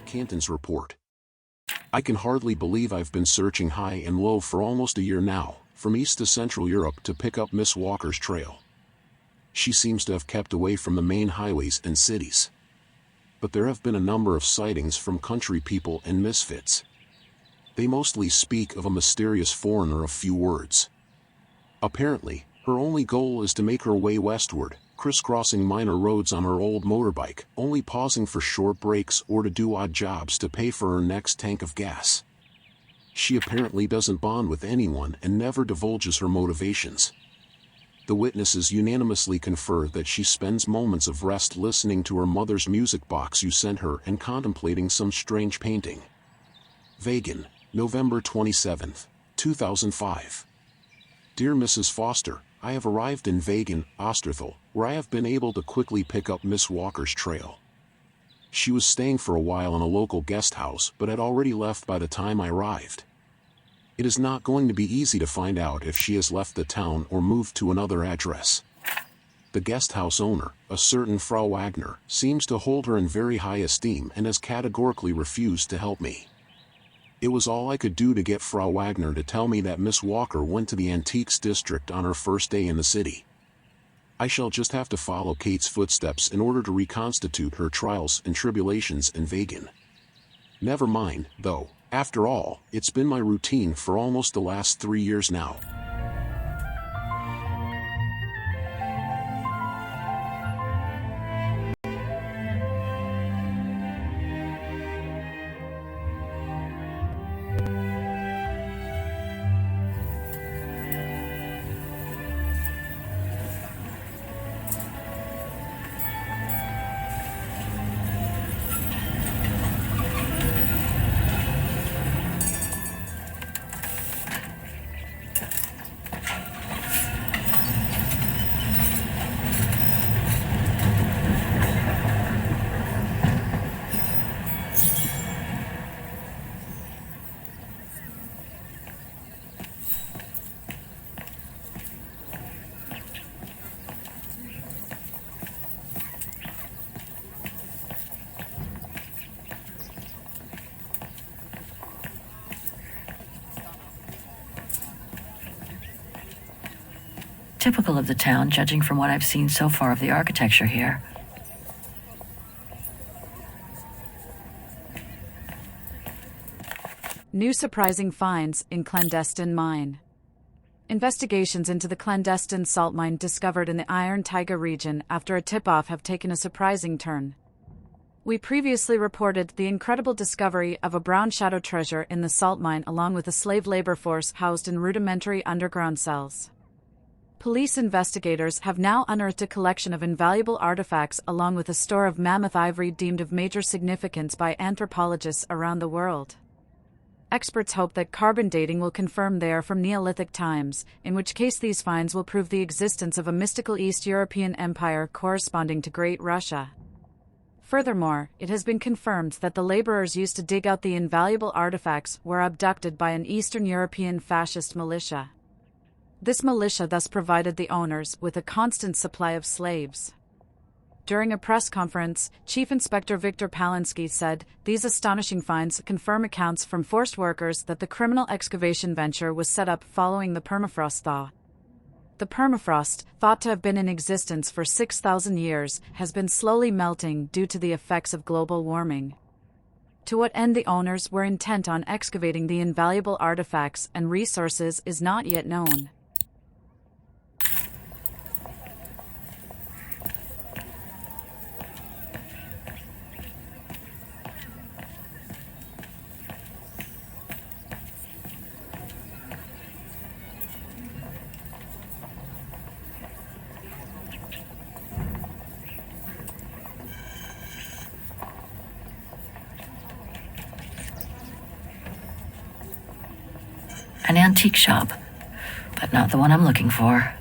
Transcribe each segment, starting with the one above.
Cantin's report. I can hardly believe I've been searching high and low for almost a year now, from East to Central Europe to pick up Miss Walker's trail. She seems to have kept away from the main highways and cities. But there have been a number of sightings from country people and misfits. They mostly speak of a mysterious foreigner of few words. Apparently, her only goal is to make her way westward, crisscrossing minor roads on her old motorbike, only pausing for short breaks or to do odd jobs to pay for her next tank of gas. She apparently doesn't bond with anyone and never divulges her motivations. The witnesses unanimously confer that she spends moments of rest listening to her mother's music box you sent her and contemplating some strange painting. Vegan, November 27, 2005. Dear Mrs. Foster, I have arrived in Vegan, Osterthal, where I have been able to quickly pick up Miss Walker's trail. She was staying for a while in a local guest house but had already left by the time I arrived. It is not going to be easy to find out if she has left the town or moved to another address. The guest house owner, a certain Frau Wagner, seems to hold her in very high esteem and has categorically refused to help me. It was all I could do to get Frau Wagner to tell me that Miss Walker went to the antiques district on her first day in the city. I shall just have to follow Kate's footsteps in order to reconstitute her trials and tribulations in Vegan. Never mind, though, after all, it's been my routine for almost the last 3 years now. Typical of the town, judging from what I've seen so far of the architecture here. New surprising finds in clandestine mine. Investigations into the clandestine salt mine discovered in the Iron Taiga region after a tip-off have taken a surprising turn. We previously reported the incredible discovery of a brown shadow treasure in the salt mine along with a slave labor force housed in rudimentary underground cells. Police investigators have now unearthed a collection of invaluable artifacts along with a store of mammoth ivory deemed of major significance by anthropologists around the world. Experts hope that carbon dating will confirm they are from Neolithic times, in which case these finds will prove the existence of a mystical East European empire corresponding to Great Russia. Furthermore, it has been confirmed that the laborers used to dig out the invaluable artifacts were abducted by an Eastern European fascist militia. This militia thus provided the owners with a constant supply of slaves. During a press conference, Chief Inspector Viktor Palinsky said, "These astonishing finds confirm accounts from forced workers that the criminal excavation venture was set up following the permafrost thaw. The permafrost, thought to have been in existence for 6,000 years, has been slowly melting due to the effects of global warming. To what end the owners were intent on excavating the invaluable artifacts and resources is not yet known." An antique shop, but not the one I'm looking for.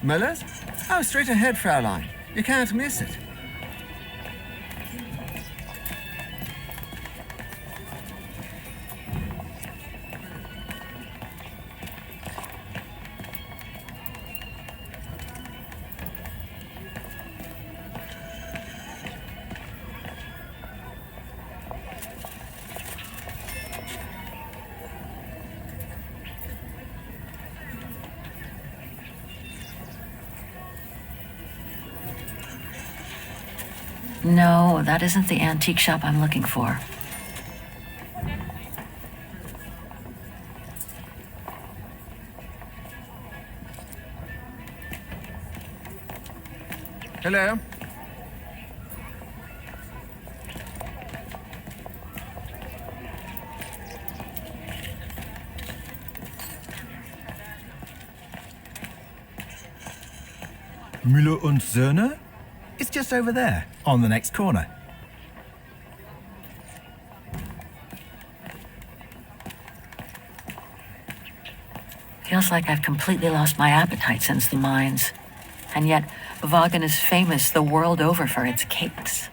Muller's? Oh, straight ahead, Fraulein. You can't miss it. No, that isn't the antique shop I'm looking for. Hello? Muller und Sohne? It's just over there, on the next corner. Feels like I've completely lost my appetite since the mines. And yet, Wagen is famous the world over for its cakes.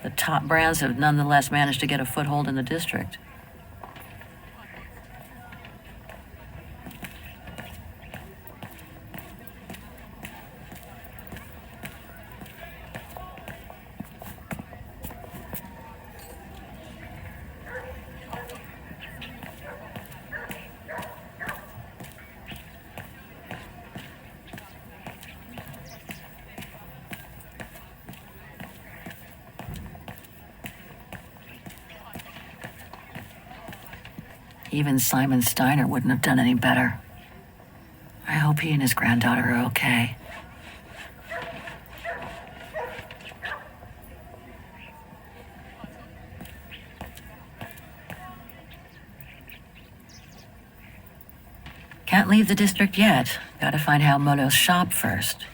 The top brands have nonetheless managed to get a foothold in the district. Even Simon Steiner wouldn't have done any better. I hope he and his granddaughter are okay. Can't leave the district yet. Gotta find Herr Muller's shop first.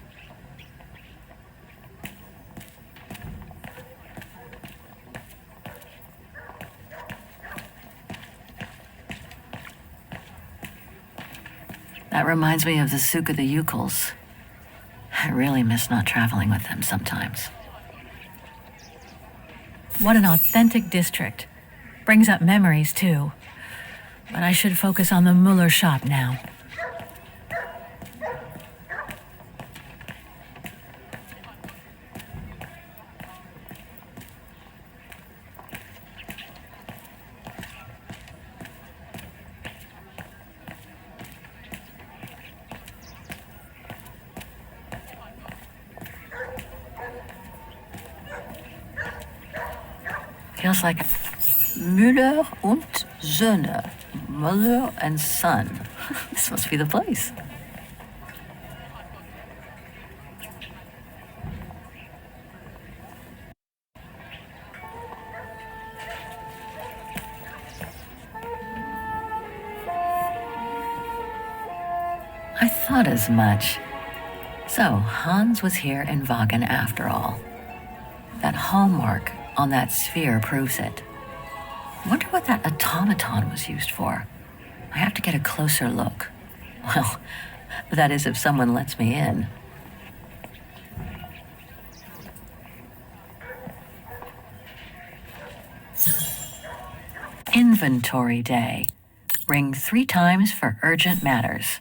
That reminds me of the souk of the Ukels. I really miss not traveling with them sometimes. What an authentic district. Brings up memories, too. But I should focus on the Muller shop now. Feels like Muller und Sohne, mother and son. This must be the place. I thought as much. So, Hans was here in Wagen after all. That hallmark on that sphere proves it. Wonder what that automaton was used for. I have to get a closer look. Well, that is if someone lets me in. Inventory day. Ring 3 times for urgent matters.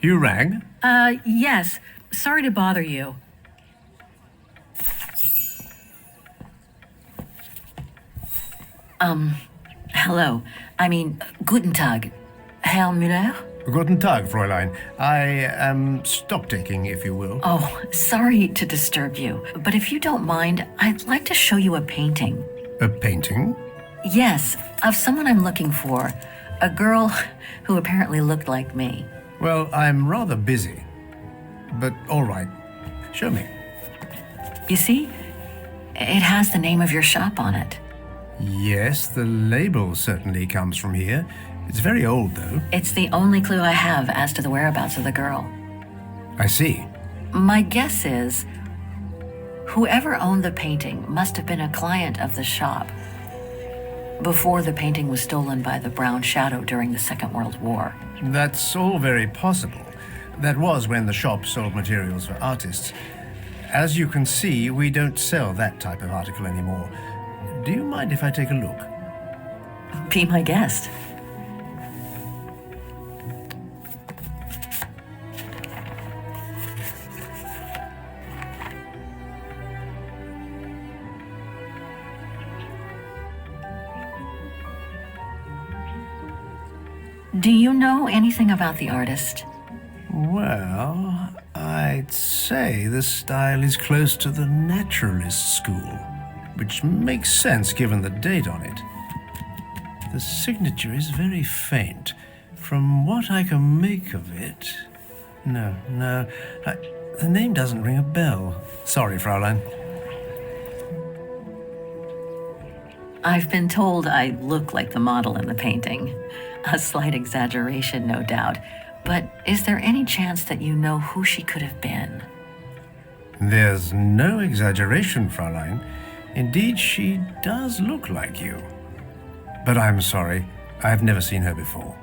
You rang? Yes. Sorry to bother you. Hello. I mean, guten Tag. Herr Muller? Guten Tag, Fräulein. I am stock-taking, if you will. Oh, sorry to disturb you, but if you don't mind, I'd like to show you a painting. A painting? Yes, of someone I'm looking for. A girl who apparently looked like me. Well, I'm rather busy. But all right. Show me. You see? It has the name of your shop on it. Yes, the label certainly comes from here. It's very old, though. It's the only clue I have as to the whereabouts of the girl. I see. My guess is whoever owned the painting must have been a client of the shop before the painting was stolen by the Brown Shadow during the Second World War. That's all very possible. That was when the shop sold materials for artists. As you can see, we don't sell that type of article anymore. Do you mind if I take a look? Be my guest. Do you know anything about the artist? Well, I'd say the style is close to the naturalist school, which makes sense given the date on it. The signature is very faint. From what I can make of it... No, the name doesn't ring a bell. Sorry, Fraulein. I've been told I look like the model in the painting. A slight exaggeration, no doubt. But is there any chance that you know who she could have been? There's no exaggeration, Fraulein. Indeed, she does look like you. But I'm sorry, I've never seen her before.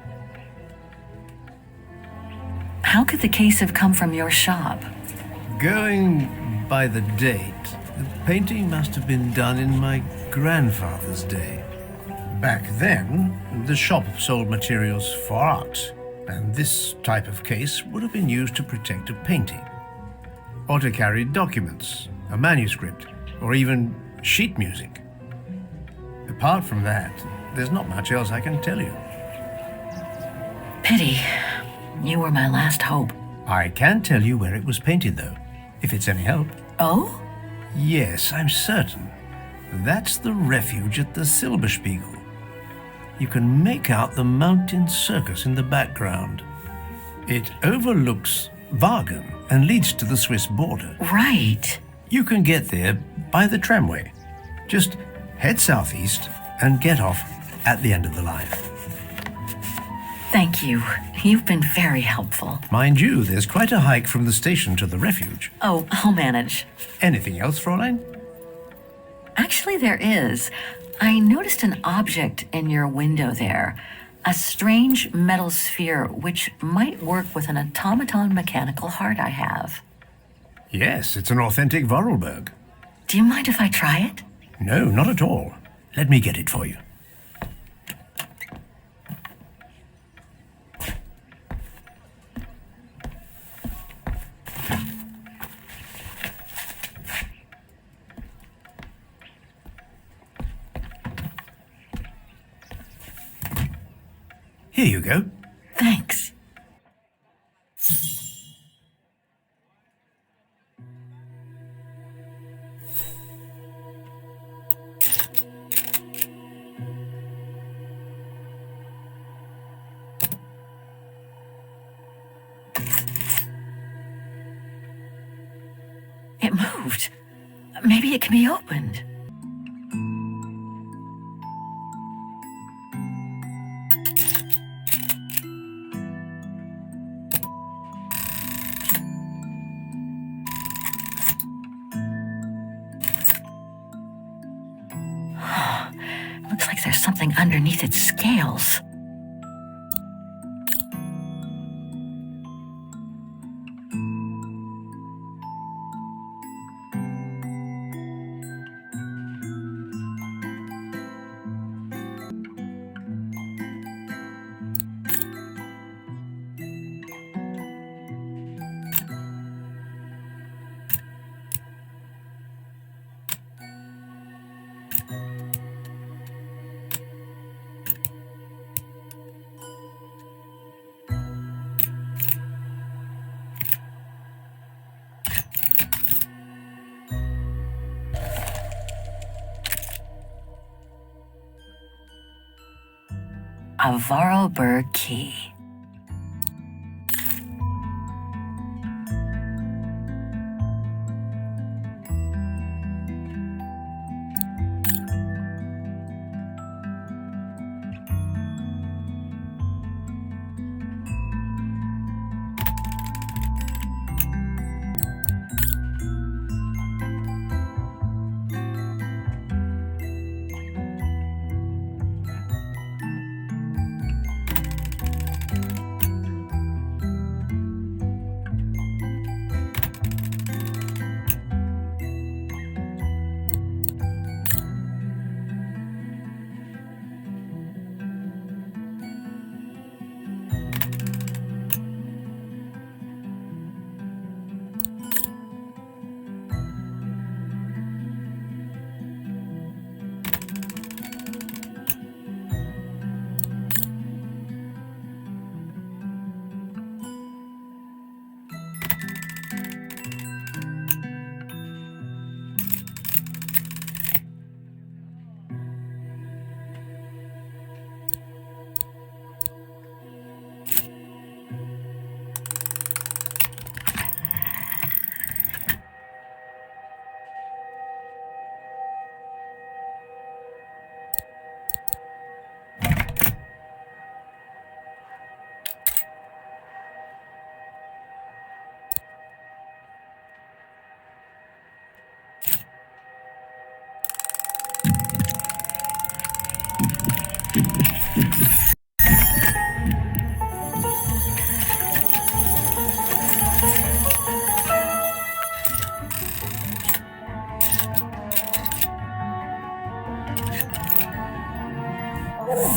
How could the case have come from your shop? Going by the date, the painting must have been done in my grandfather's day. Back then, the shop sold materials for art, and this type of case would have been used to protect a painting, or to carry documents, a manuscript, or even sheet music. Apart from that, there's not much else I can tell you. Pity. You were my last hope. I can tell you where it was painted, though, if it's any help. Oh? Yes, I'm certain. That's the refuge at the Silberspiegel. You can make out the mountain circus in the background. It overlooks Wagen and leads to the Swiss border. Right. You can get there by the tramway. Just head southeast and get off at the end of the line. Thank you. You've been very helpful. Mind you, there's quite a hike from the station to the refuge. Oh, I'll manage. Anything else, Fräulein? Actually, there is. I noticed an object in your window there. A strange metal sphere which might work with an automaton mechanical heart I have. Yes, it's an authentic Vorarlberg. Do you mind if I try it? No, not at all. Let me get it for you. Here you go. Thanks. It moved. Maybe it can be opened. Looks like there's something underneath its scales. a Vorarlberg key.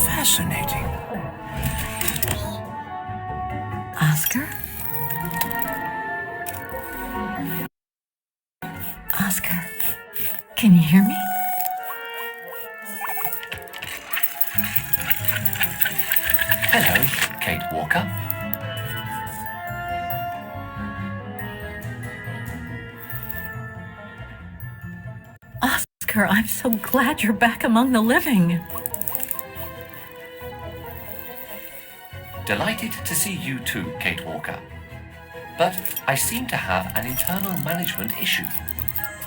Fascinating. Oscar? Oscar, can you hear me? Hello, Kate Walker. Oscar, I'm so glad you're back among the living. Delighted to see you too, Kate Walker. But I seem to have an internal management issue.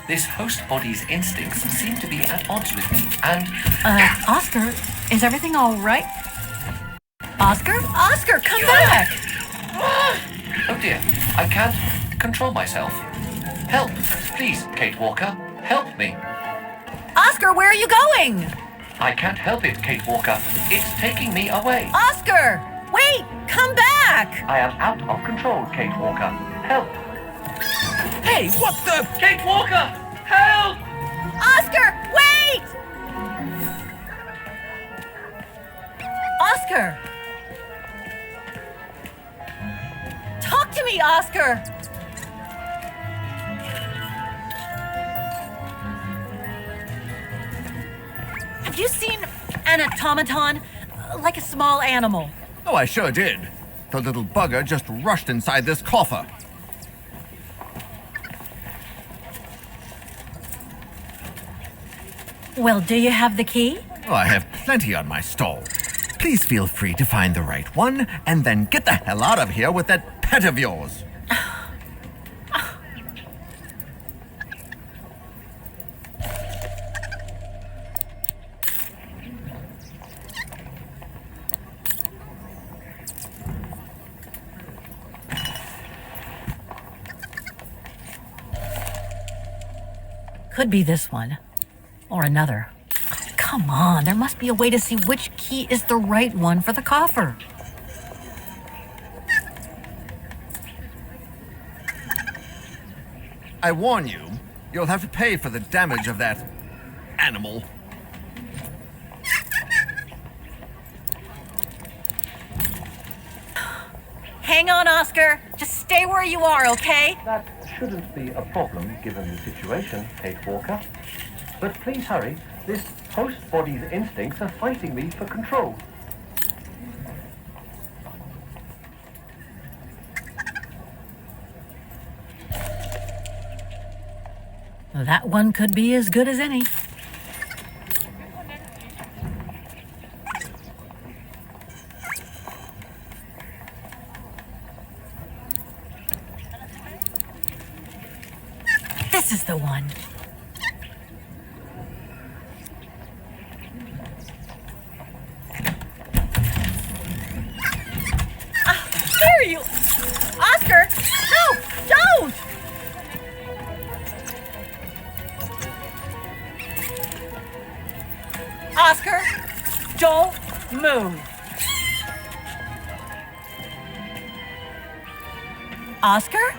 This host body's instincts seem to be at odds with me, and... Oscar, is everything all right? Oscar? Oscar, come back! Oh dear, I can't control myself. Help, please, Kate Walker, help me. Oscar, where are you going? I can't help it, Kate Walker. It's taking me away. Oscar! Wait! Come back! I am out of control, Kate Walker. Help! Hey, what the? Kate Walker! Help! Oscar, wait! Oscar! Talk to me, Oscar! Have you seen an automaton? Like a small animal. Oh, I sure did. The little bugger just rushed inside this coffer. Well, do you have the key? Oh, I have plenty on my stall. Please feel free to find the right one, and then get the hell out of here with that pet of yours. Could be this one. Or another. Come on, there must be a way to see which key is the right one for the coffer. I warn you, you'll have to pay for the damage of that animal. Hang on, Oscar. Just stay where you are, okay? That shouldn't be a problem given the situation, Kate Walker. But please hurry. This host body's instincts are fighting me for control. That one could be as good as any. is the one. There you... Oscar! No! Don't! Oscar! Don't move! Oscar?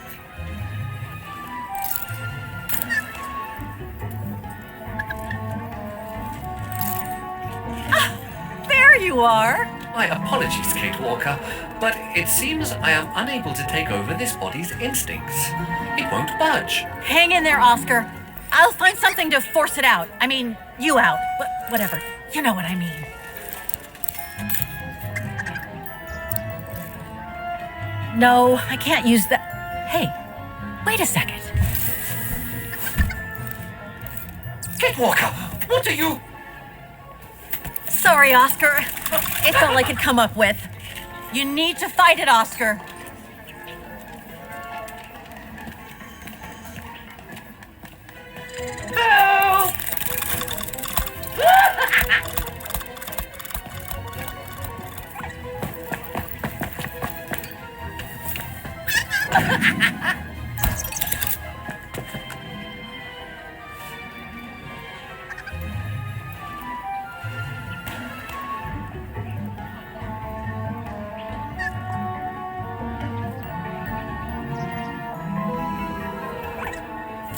There you are! My apologies, Kate Walker, but it seems I am unable to take over this body's instincts. It won't budge. Hang in there, Oscar. I'll find something to force it out. I mean, you out. Whatever. You know what I mean. No, I can't use that. Hey, wait a second. Kate Walker, what are you... Sorry, Oscar. It's all I could come up with. You need to fight it, Oscar. Help!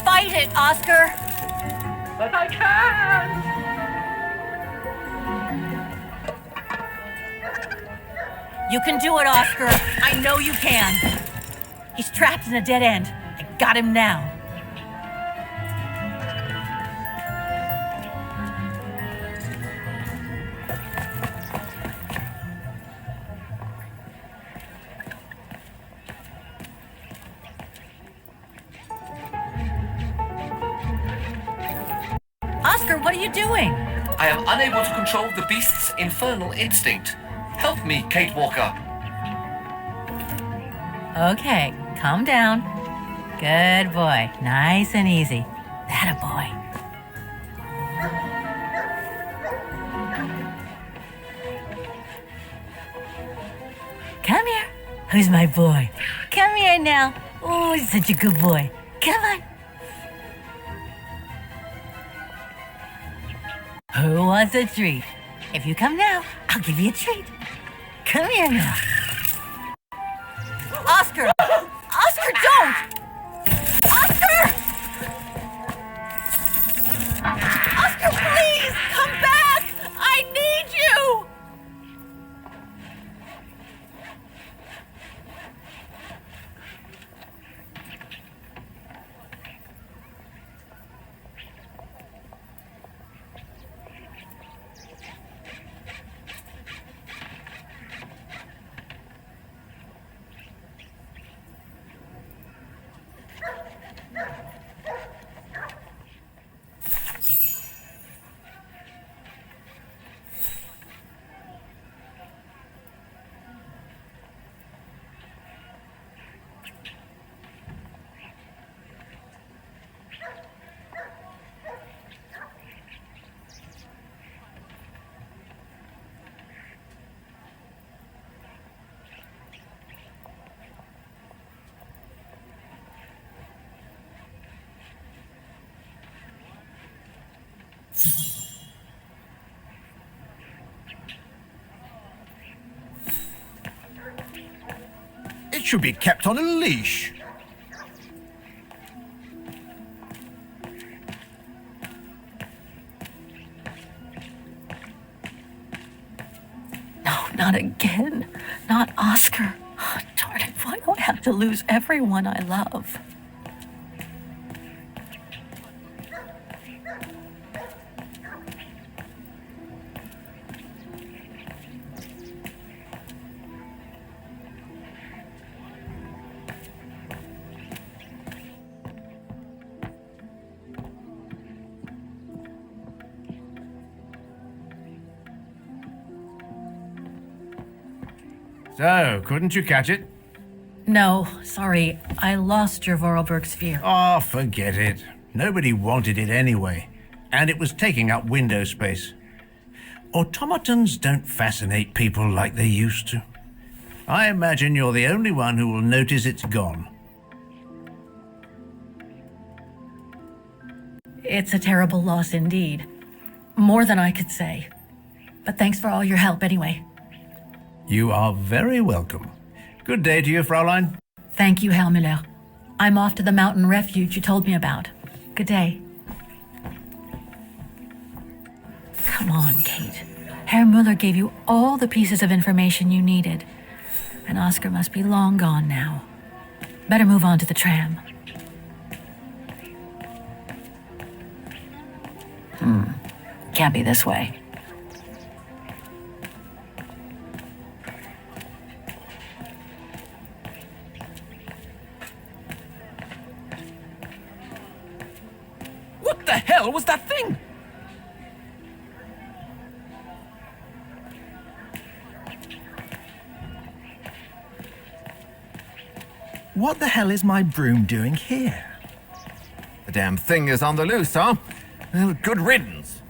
Fight it, Oscar. But I can't! You can do it, Oscar. I know you can. He's trapped in a dead end. I got him now. Oscar, what are you doing? I am unable to control the beast's infernal instinct. Help me, Kate Walker. Okay, calm down. Good boy. Nice and easy. That a boy. Come here. Who's my boy? Come here now. Oh, he's such a good boy. Come on. Who wants a treat? If you come now, I'll give you a treat. Come here now. Oscar! Oscar, don't! Oscar! Oscar, please, come back! I need you! It should be kept on a leash. No, not again. Not Oscar. Oh, darn it, why do I have to lose everyone I love? So, couldn't you catch it? No, sorry. I lost your Vorarlberg sphere. Oh, forget it. Nobody wanted it anyway, and it was taking up window space. Automatons don't fascinate people like they used to. I imagine you're the only one who will notice it's gone. It's a terrible loss indeed. More than I could say. But thanks for all your help anyway. You are very welcome. Good day to you, Fraulein. Thank you, Herr Muller. I'm off to the mountain refuge you told me about. Good day. Come on, Kate. Herr Muller gave you all the pieces of information you needed. And Oscar must be long gone now. Better move on to the tram. Can't be this way. What the hell was that thing? What the hell is my broom doing here? The damn thing is on the loose, huh? Well, good riddance.